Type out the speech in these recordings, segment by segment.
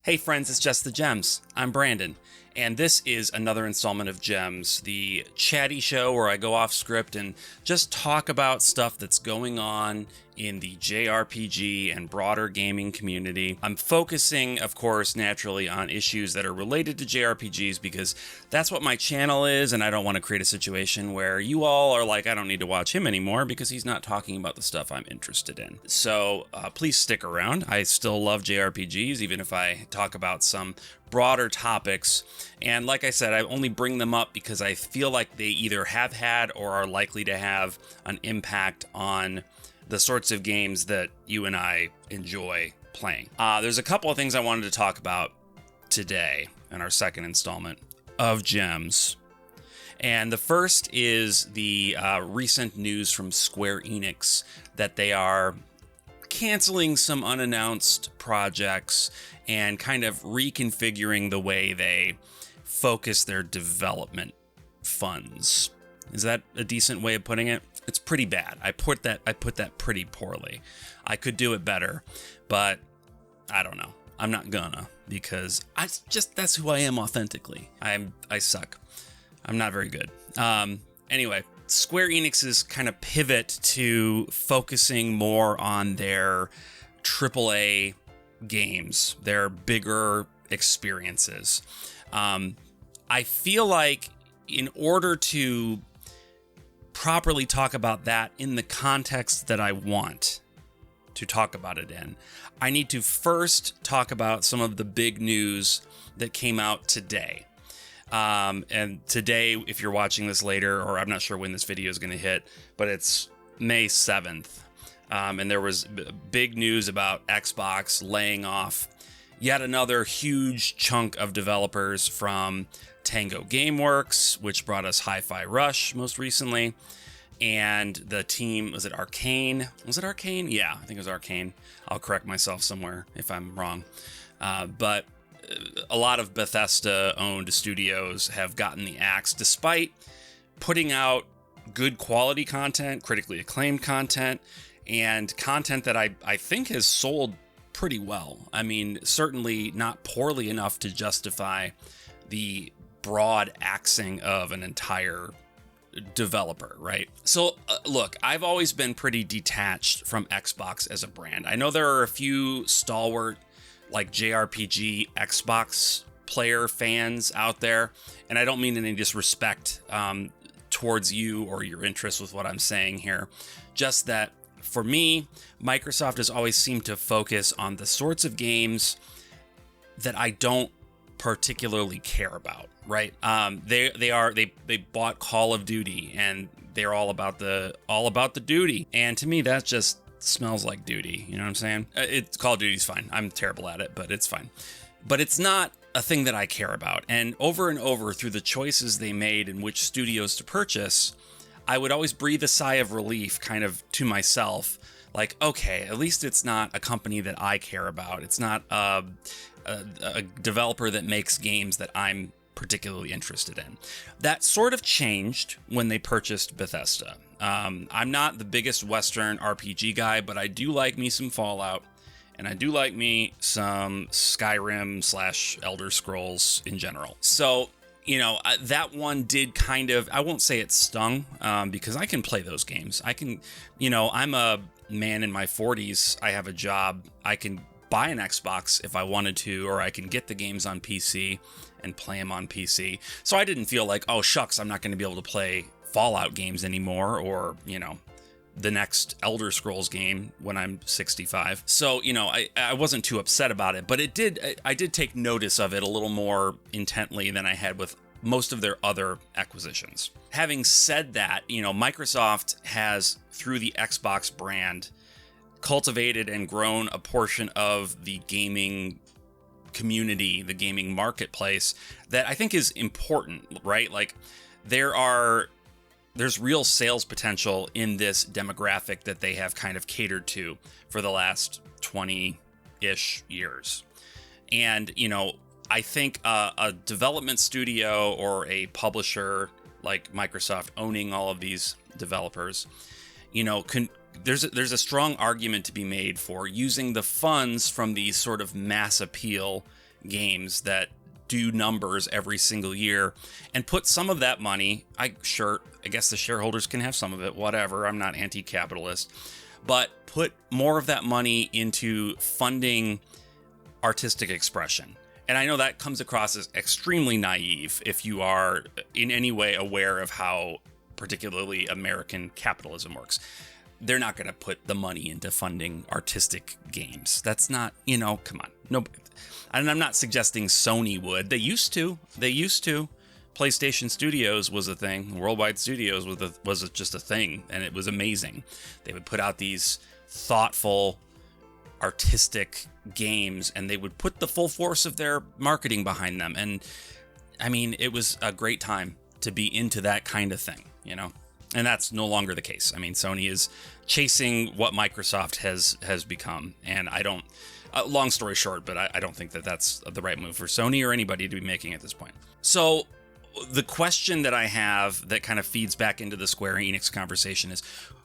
Hey friends, it's Just the Gems. I'm Brandon, and this is another installment of Gems, the chatty show where I go off script and just talk about stuff that's going on in the JRPG and broader gaming community. I'm focusing, of course, naturally on issues that are related to JRPGs because that's what my channel is, and I don't want to create a situation where you all are like, I don't need to watch him anymore because he's not talking about the stuff I'm interested in. So please stick around. I still love JRPGs, even if I talk about some broader topics. And like I said, I only bring them up because I feel like they either have had or are likely to have an impact on the sorts of games that you and I enjoy playing. There's a couple of things I wanted to talk about today in our second installment of Gems. And the first is the recent news from Square Enix that they are canceling some unannounced projects and kind of reconfiguring the way they focus their development funds. Is that a decent way of putting it? It's pretty bad. I put that pretty poorly. I could do it better, but I don't know. I'm not gonna, because that's who I am authentically. I suck. I'm not very good. Anyway, Square Enix's kind of pivot to focusing more on their AAA games, their bigger experiences. I feel like in order to properly talk about that in the context that I want to talk about it in, I need to first talk about some of the big news that came out today. And today, if you're watching this later, or I'm not sure when this video is going to hit, but it's May 7th. And there was big news about Xbox laying off yet another huge chunk of developers from Tango Gameworks, which brought us Hi-Fi Rush most recently. And the team, was it Arcane? Was it Arcane? Yeah, I think it was Arcane. I'll correct myself somewhere if I'm wrong. But a lot of Bethesda-owned studios have gotten the axe, despite putting out good quality content, critically acclaimed content, and content that I think has sold pretty well. I mean, certainly not poorly enough to justify the broad axing of an entire developer, right? So look, I've always been pretty detached from Xbox as a brand. I know there are a few stalwart like JRPG Xbox player fans out there, and I don't mean any disrespect towards you or your interest with what I'm saying here. Just that for me, Microsoft has always seemed to focus on the sorts of games that I don't particularly care about, right? They bought Call of Duty, and they're all about the duty, and to me that just smells like duty. You know what I'm saying? Call of Duty's fine. I'm terrible at it, but it's fine. But it's not a thing that I care about. And over through the choices they made and which studios to purchase, I would always breathe a sigh of relief kind of to myself, like, okay, at least it's not a company that I care about. It's not a developer that makes games that I'm particularly interested in. That sort of changed when they purchased Bethesda. I'm not the biggest Western RPG guy, but I do like me some Fallout, and I do like me some Skyrim / Elder Scrolls in general. So, you know, that one did kind of, I won't say it stung, because I can play those games. I can, you know, I'm a man in my 40s. I have a job. I can buy an Xbox if I wanted to, or I can get the games on PC and play them on PC. So I didn't feel like, oh, shucks, I'm not going to be able to play Fallout games anymore, or, you know, the next Elder Scrolls game when I'm 65. So, you know, I wasn't too upset about it, but I did take notice of it a little more intently than I had with most of their other acquisitions. Having said that, you know, Microsoft has, through the Xbox brand, cultivated and grown a portion of the gaming community, the gaming marketplace, that I think is important, right? Like, there's real sales potential in this demographic that they have kind of catered to for the last 20-ish years. And, you know, I think a development studio or a publisher like Microsoft owning all of these developers, you know, there's a strong argument to be made for using the funds from these sort of mass appeal games that do numbers every single year, and put some of that money, I guess the shareholders can have some of it, whatever, I'm not anti-capitalist, but put more of that money into funding artistic expression. And I know that comes across as extremely naive if you are in any way aware of how particularly American capitalism works. They're not going to put the money into funding artistic games. That's not, come on. No, and I'm not suggesting Sony would. They used to. PlayStation Studios was a thing. Worldwide Studios was just a thing, and it was amazing. They would put out these thoughtful, artistic games, and they would put the full force of their marketing behind them. And I mean, it was a great time to be into that kind of thing, And that's no longer the case. I mean, Sony is chasing what Microsoft has become, and I don't. Long story short, but I don't think that that's the right move for Sony or anybody to be making at this point. So the question that I have that kind of feeds back into the Square Enix conversation is,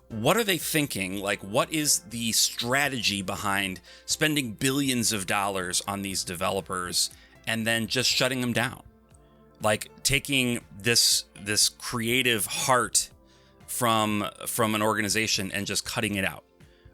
what are they thinking? Like, what is the strategy behind spending billions of dollars on these developers and then just shutting them down? Like, taking this creative heart from an organization and just cutting it out.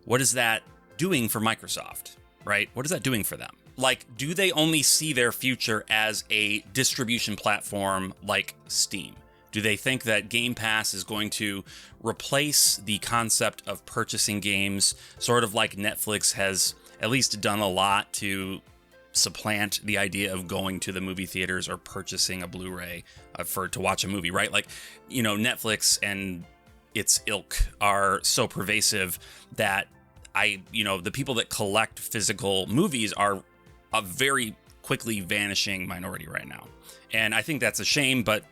What is that doing for Microsoft, right? What is that doing for them? Like, do they only see their future as a distribution platform like Steam? Do they think that Game Pass is going to replace the concept of purchasing games, sort of like Netflix has at least done a lot to supplant the idea of going to the movie theaters or purchasing a Blu-ray to watch a movie, right? Like, Netflix and its ilk are so pervasive that the people that collect physical movies are a very quickly vanishing minority right now. And I think that's a shame, but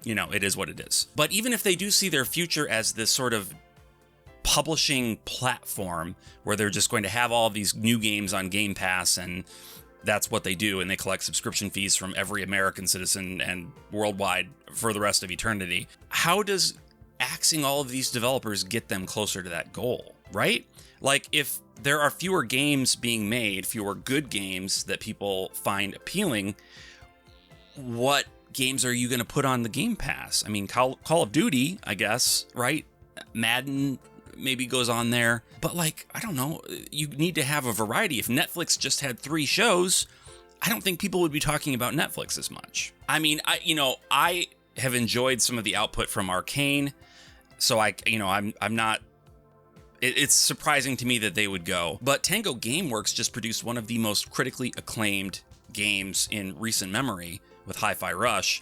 it is what it is. But even if they do see their future as this sort of publishing platform where they're just going to have all of these new games on Game Pass, and that's what they do, and they collect subscription fees from every American citizen and worldwide for the rest of eternity, how does axing all of these developers get them closer to that goal, right? Like, if there are fewer games being made, fewer good games that people find appealing, what games are you going to put on the Game Pass? I mean, Call of Duty, I guess, right? Madden maybe goes on there. But, like, I don't know. You need to have a variety. If Netflix just had 3 shows, I don't think people would be talking about Netflix as much. I mean, I have enjoyed some of the output from Arcane, so I'm not. It's surprising to me that they would go. But Tango Gameworks just produced one of the most critically acclaimed games in recent memory with Hi-Fi Rush,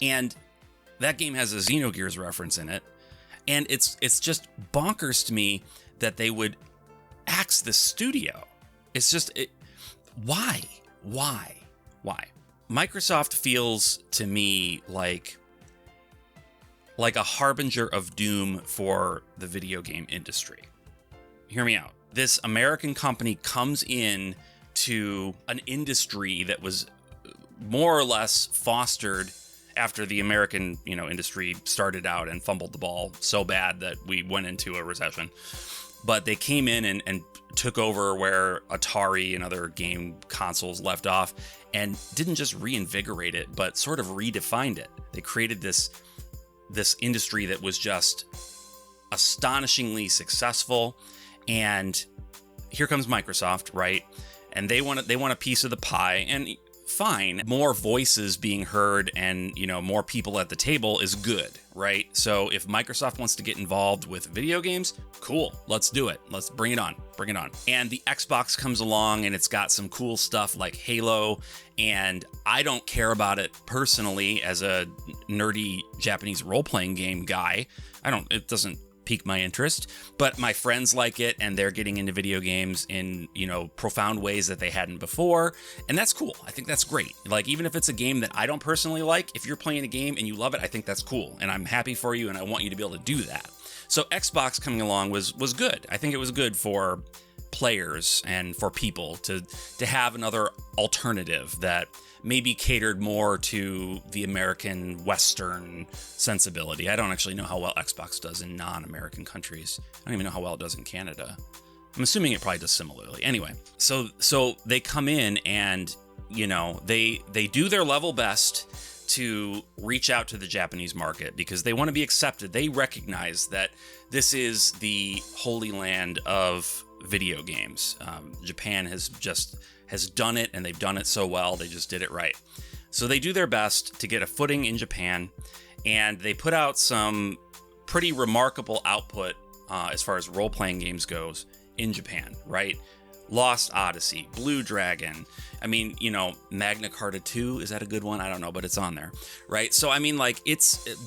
and that game has a Xenogears reference in it, and it's just bonkers to me that they would axe the studio. It's just why? Microsoft feels to me like a harbinger of doom for the video game industry. Hear me out. This American company comes in to an industry that was more or less fostered after the American, industry started out and fumbled the ball so bad that we went into a recession. But they came in and took over where Atari and other game consoles left off, and didn't just reinvigorate it, but sort of redefined it. They created this industry that was just astonishingly successful. And here comes Microsoft, right? And they want a piece of the pie, and fine, more voices being heard and, more people at the table is good, right? So if Microsoft wants to get involved with video games, cool, let's do it. Let's bring it on. And the Xbox comes along, and it's got some cool stuff like Halo, and I don't care about it personally as a nerdy Japanese role-playing game guy. It doesn't pique my interest, but my friends like it, and they're getting into video games in, profound ways that they hadn't before, and that's cool. I think that's great. Like, even if it's a game that I don't personally like, if you're playing a game and you love it, I think that's cool, and I'm happy for you, and I want you to be able to do that. So Xbox coming along was good. I think it was good for players and for people to have another alternative that maybe catered more to the American Western sensibility. I don't actually know how well Xbox does in non-American countries. I don't even know how well it does in Canada. I'm assuming it probably does similarly. Anyway, so they come in, and they do their level best to reach out to the Japanese market because they want to be accepted. They recognize that this is the holy land of video games. Japan has done it, and they've done it so well. They just did it right. So they do their best to get a footing in Japan, and they put out some pretty remarkable output as far as role-playing games goes in Japan, right? Lost Odyssey, Blue Dragon. I mean, Magna Carta 2, is that a good one? I don't know, but it's on there, right? So, I mean, like,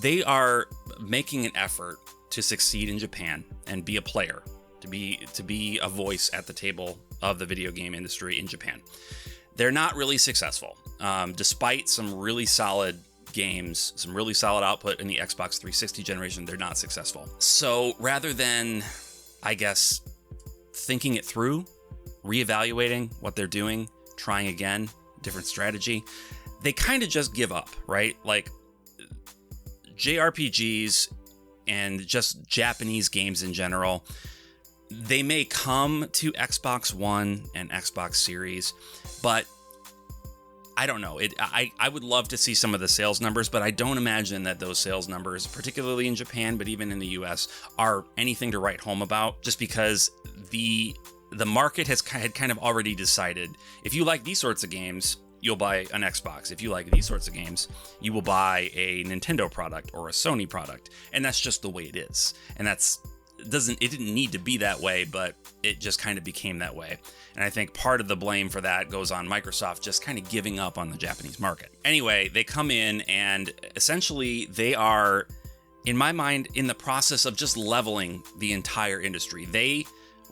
they are making an effort to succeed in Japan and be a player, to be a voice at the table of the video game industry in Japan. They're not really successful, despite some really solid games, some really solid output in the Xbox 360 generation. They're not successful. So rather than, I guess, thinking it through, reevaluating what they're doing, trying again, different strategy, they kind of just give up, right? Like JRPGs and just Japanese games in general, they may come to Xbox One and Xbox Series, but I don't know. I would love to see some of the sales numbers, but I don't imagine that those sales numbers, particularly in Japan, but even in the US, are anything to write home about, just because the market had kind of already decided, if you like these sorts of games, you'll buy an Xbox. If you like these sorts of games, you will buy a Nintendo product or a Sony product. And that's just the way it is. And it didn't need to be that way, but it just kind of became that way. And I think part of the blame for that goes on Microsoft just kind of giving up on the Japanese market. Anyway, they come in and essentially they are, in my mind, in the process of just leveling the entire industry. They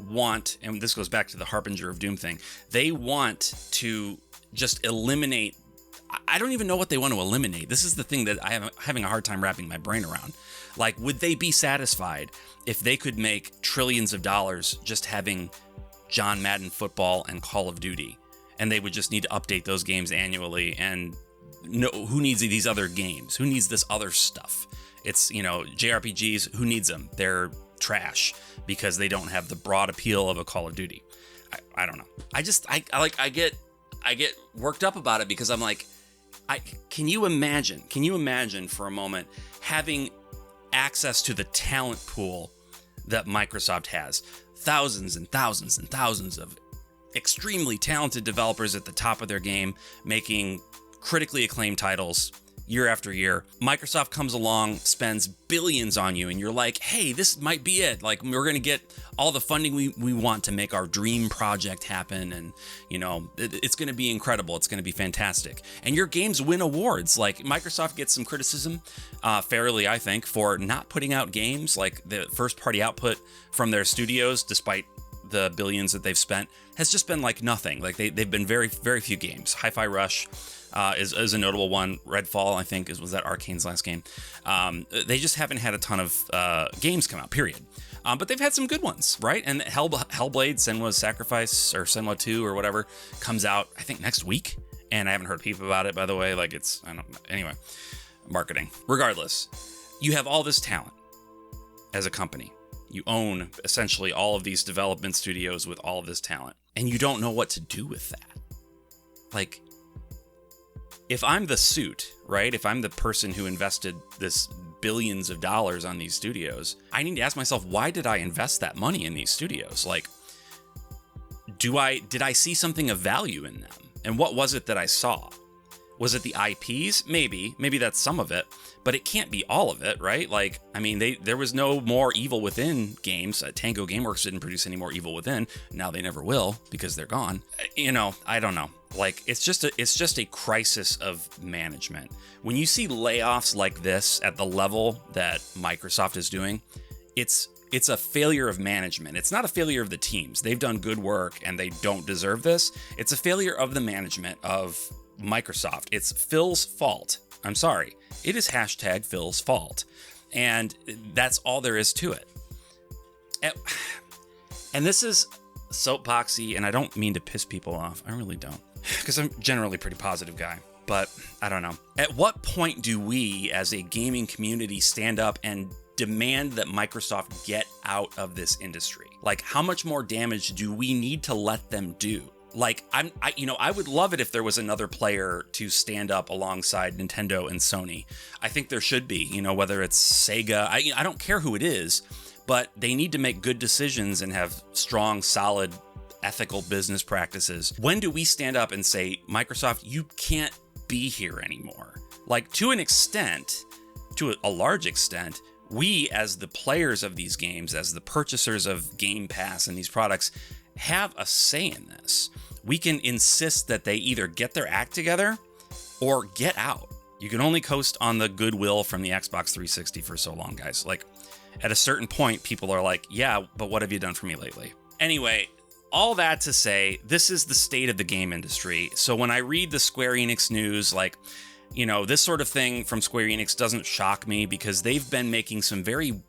want, and this goes back to the Harbinger of Doom thing, they want to just eliminate, I don't even know what they want to eliminate. This is the thing that I am having a hard time wrapping my brain around. Like, would they be satisfied if they could make trillions of dollars just having John Madden football and Call of Duty, and they would just need to update those games annually? And who needs these other games? Who needs this other stuff? It's, JRPGs, who needs them? They're trash because they don't have the broad appeal of a Call of Duty. I don't know. I get worked up about it because I'm like, can you imagine for a moment having access to the talent pool that Microsoft has? Thousands and thousands and thousands of extremely talented developers at the top of their game, making critically acclaimed titles year after year. Microsoft comes along, spends billions on you, and you're like, hey, this might be it. Like, we're going to get all the funding we want to make our dream project happen. And, it's going to be incredible. It's going to be fantastic. And your games win awards. Like, Microsoft gets some criticism, fairly, I think, for not putting out games. Like, the first party output from their studios, despite the billions that they've spent, has just been like nothing. Like, they've been very, very few games. Hi-Fi Rush is a notable one. Redfall, I think, was that Arcane's last game. They just haven't had a ton of games come out, period. But they've had some good ones, right? And Hellblade, Senua's Sacrifice, or Senua 2, or whatever, comes out, I think, next week. And I haven't heard people about it, by the way. Like, anyway, marketing. Regardless, you have all this talent as a company. You own, essentially, all of these development studios with all of this talent. And you don't know what to do with that. Like, if I'm the suit, right? If I'm the person who invested this billions of dollars on these studios, I need to ask myself, why did I invest that money in these studios? Like, did I see something of value in them? And what was it that I saw? Was it the IPs? Maybe that's some of it, but it can't be all of it, right? Like, I mean, there was no more Evil Within games. Tango Gameworks didn't produce any more Evil Within. Now they never will because they're gone. I don't know. Like, it's just a crisis of management. When you see layoffs like this at the level that Microsoft is doing, it's a failure of management. It's not a failure of the teams. They've done good work and they don't deserve this. It's a failure of the management of Microsoft. It's Phil's fault. I'm sorry. It is hashtag Phil's fault. And that's all there is to it. And this is soapboxy, and I don't mean to piss people off. I really don't. Because I'm generally a pretty positive guy. But I don't know. At what point do we, as a gaming community, stand up and demand that Microsoft get out of this industry? Like, how much more damage do we need to let them do? Like, I would love it if there was another player to stand up alongside Nintendo and Sony. I think there should be, whether it's Sega. I don't care who it is, but they need to make good decisions and have strong, solid, ethical business practices. When do we stand up and say, Microsoft, you can't be here anymore? Like, to an extent, to a large extent, we as the players of these games, as the purchasers of Game Pass and these products, have a say in this. We can insist that they either get their act together or get out. You can only coast on the goodwill from the Xbox 360 for so long, guys. Like, at a certain point, people are like, yeah, but what have you done for me lately? Anyway, all that to say, this is the state of the game industry. So when I read the Square Enix news, like, this sort of thing from Square Enix doesn't shock me because they've been making some very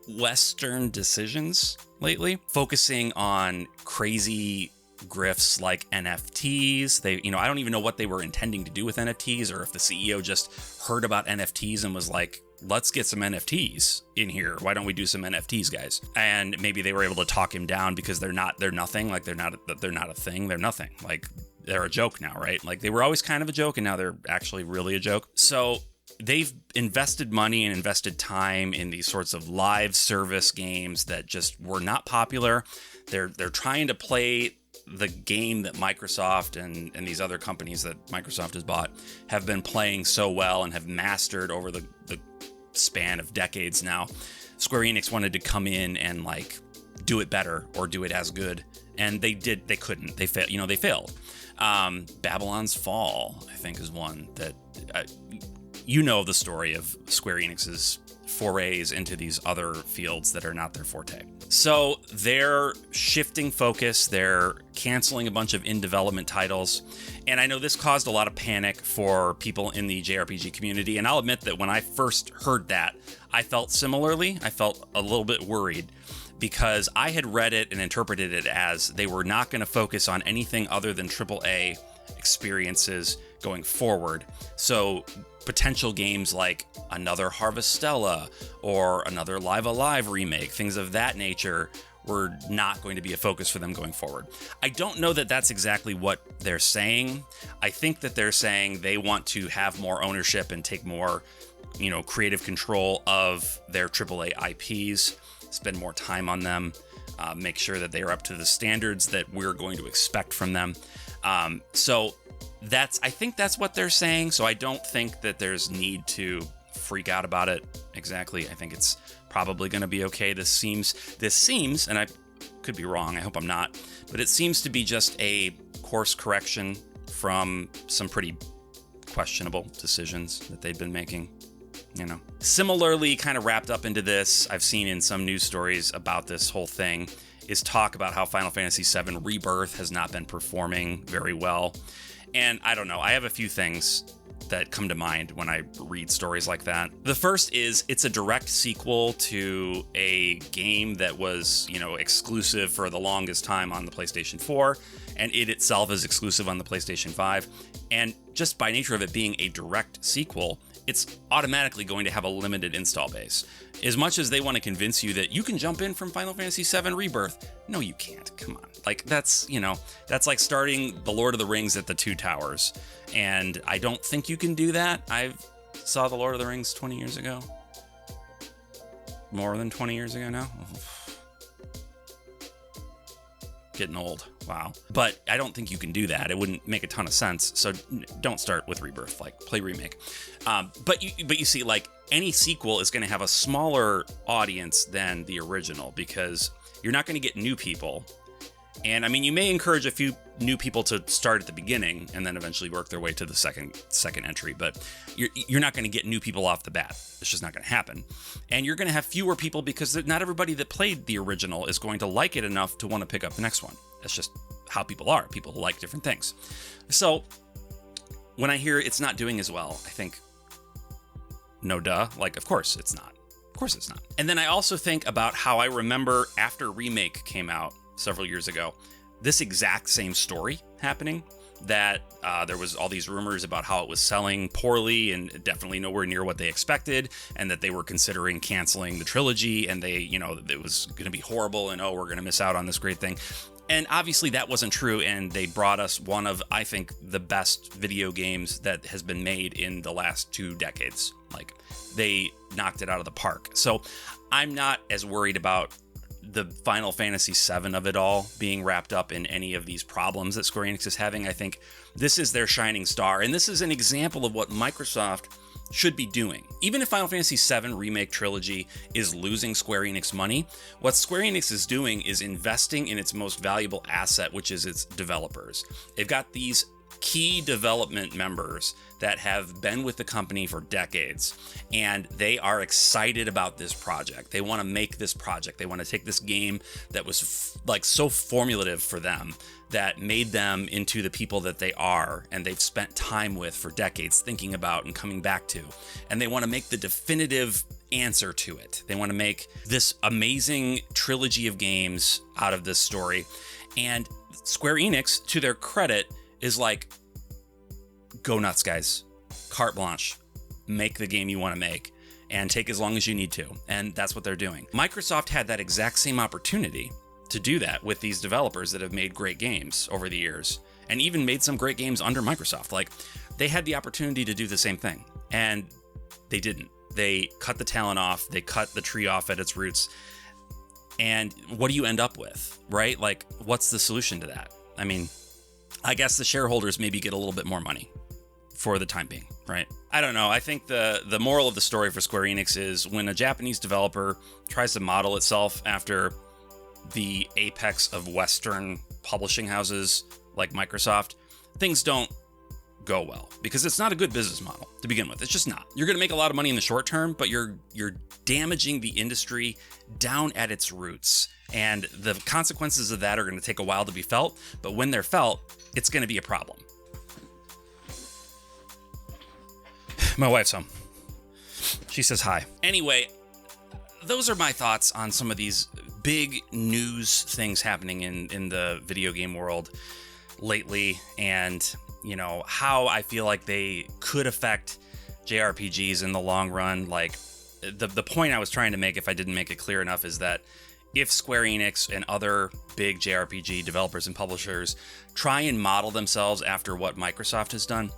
Western decisions lately, focusing on crazy grifts like NFTs. I don't even know what they were intending to do with NFTs, or if the CEO just heard about NFTs and was like, let's get some NFTs in here. Why don't we do some NFTs, guys? And maybe they were able to talk him down because they're nothing. Like, they're not a thing. They're nothing. Like, they're a joke now, right? Like, they were always kind of a joke and now they're actually really a joke. So they've invested money and invested time in these sorts of live service games that just were not popular. They're trying to play the game that Microsoft and these other companies that Microsoft has bought have been playing so well and have mastered over the span of decades now. Square Enix wanted to come in and like do it better or do it as good, and they couldn't. They failed. They failed. Babylon's Fall, I think, is one that the story of Square Enix's forays into these other fields that are not their forte. So they're shifting focus, they're canceling a bunch of in-development titles, and I know this caused a lot of panic for people in the JRPG community, and I'll admit that when I first heard that, I felt similarly. I felt a little bit worried because I had read it and interpreted it as they were not going to focus on anything other than AAA experiences going forward. So potential games like another Harvestella or another Live Alive remake, things of that nature, were not going to be a focus for them going forward. I don't know that that's exactly what they're saying. I think that they're saying they want to have more ownership and take more, creative control of their AAA IPs, spend more time on them, make sure that they are up to the standards that we're going to expect from them. I think that's what they're saying. So I don't think that there's need to freak out about it exactly. I think it's probably going to be okay. This seems, and I could be wrong, I hope I'm not, but it seems to be just a course correction from some pretty questionable decisions that they've been making. Similarly, kind of wrapped up into this, I've seen in some news stories about this whole thing, is talk about how Final Fantasy VII Rebirth has not been performing very well. And I don't know, I have a few things that come to mind when I read stories like that. The first is it's a direct sequel to a game that was, exclusive for the longest time on the PlayStation 4, and it itself is exclusive on the PlayStation 5. And just by nature of it being a direct sequel, it's automatically going to have a limited install base. As much as they want to convince you that you can jump in from Final Fantasy VII Rebirth, no, you can't. Come on. Like, that's like starting The Lord of the Rings at the Two Towers. And I don't think you can do that. I saw The Lord of the Rings 20 years ago. More than 20 years ago now. Getting old. Wow. But I don't think you can do that. It wouldn't make a ton of sense. So don't start with Rebirth. Like, play Remake. But you see, like, any sequel is going to have a smaller audience than the original because you're not going to get new people. And I mean, you may encourage a few new people to start at the beginning and then eventually work their way to the second entry, but you're not going to get new people off the bat. It's just not going to happen. And you're going to have fewer people because not everybody that played the original is going to like it enough to want to pick up the next one. That's just how people are. People like different things. So when I hear it's not doing as well, I think, no duh, like, of course it's not. Of course it's not. And then I also think about how I remember after Remake came out several years ago, this exact same story happening, that there was all these rumors about how it was selling poorly and definitely nowhere near what they expected, and that they were considering canceling the trilogy, and they, it was going to be horrible, and we're going to miss out on this great thing. And obviously that wasn't true, and they brought us one of, I think, the best video games that has been made in the last 2 decades. Like, they knocked it out of the park. So I'm not as worried about the Final Fantasy VII of it all being wrapped up in any of these problems that Square Enix is having. I think this is their shining star, and this is an example of what Microsoft should be doing. Even if Final Fantasy VII Remake Trilogy is losing Square Enix money, what Square Enix is doing is investing in its most valuable asset, which is its developers. They've got these key development members that have been with the company for decades, and they are excited about this project. They want to make this project. They want to take this game that was like so formulative for them, that made them into the people that they are, and they've spent time with for decades thinking about and coming back to. And they want to make the definitive answer to it. They want to make this amazing trilogy of games out of this story. And Square Enix, to their credit, is like, go nuts, guys. Carte blanche. Make the game you want to make and take as long as you need to. And that's what they're doing. Microsoft had that exact same opportunity to do that with these developers that have made great games over the years, and even made some great games under Microsoft. Like, they had the opportunity to do the same thing, and they didn't. They cut the talent off. They cut the tree off at its roots. And what do you end up with, right? Like, what's the solution to that? I mean, I guess the shareholders maybe get a little bit more money for the time being, right? I don't know. I think the moral of the story for Square Enix is, when a Japanese developer tries to model itself after the apex of Western publishing houses like Microsoft, things don't go well, because it's not a good business model to begin with. It's just not. You're going to make a lot of money in the short term, but you're damaging the industry down at its roots. And the consequences of that are going to take a while to be felt, but when they're felt, it's going to be a problem. My wife's home. She says hi. Anyway, those are my thoughts on some of these big news things happening in the video game world lately, and, you know, how I feel like they could affect JRPGs in the long run. Like, the point I was trying to make, if I didn't make it clear enough, is that if Square Enix and other big JRPG developers and publishers try and model themselves after what Microsoft has done,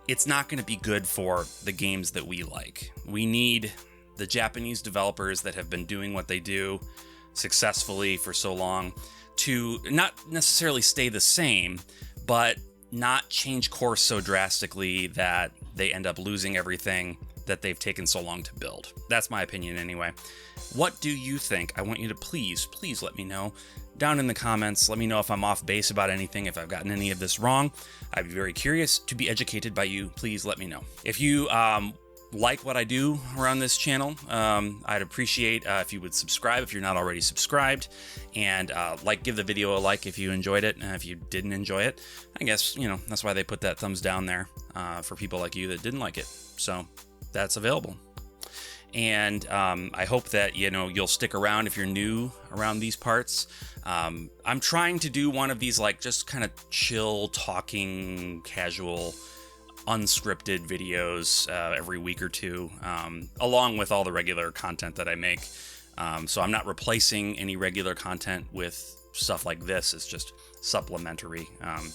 it's not going to be good for the games that we like. We need the Japanese developers that have been doing what they do successfully for so long to not necessarily stay the same, but not change course so drastically that they end up losing everything that they've taken so long to build. That's my opinion anyway. What do you think? I want you to please let me know down in the comments. Let me know if I'm off base about anything, if I've gotten any of this wrong. I'd be very curious to be educated by you. Please let me know. If you like what I do around this channel, I'd appreciate if you would subscribe if you're not already subscribed, and give the video a like if you enjoyed it. And if you didn't enjoy it, I guess, you know, that's why they put that thumbs down there for people like you that didn't like it. So that's available. And I hope that, you know, you'll stick around if you're new around these parts. I'm trying to do one of these, like, just kind of chill, talking, casual, unscripted videos every week or two, along with all the regular content that I make. So I'm not replacing any regular content with stuff like this. It's just supplementary,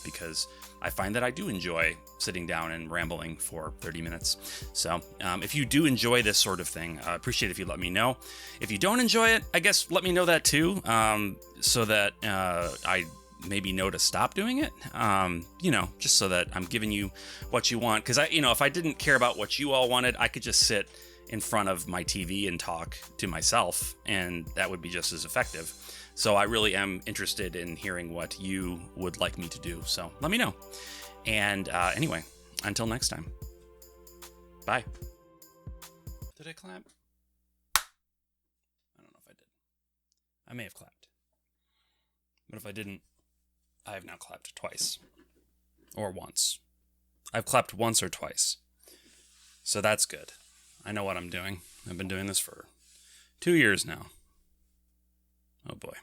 because I find that I do enjoy sitting down and rambling for 30 minutes. So if you do enjoy this sort of thing, I appreciate if you let me know. If you don't enjoy it, I guess let me know that too, so that I maybe know to stop doing it, you know, just so that I'm giving you what you want. Because if I didn't care about what you all wanted, I could just sit in front of my TV and talk to myself, and that would be just as effective. So I really am interested in hearing what you would like me to do. So let me know. And anyway, until next time, bye. Did I clap? I don't know if I did. I may have clapped. But if I didn't, I have now clapped twice. Or once. I've clapped once or twice. So that's good. I know what I'm doing. I've been doing this for 2 years now. Oh boy.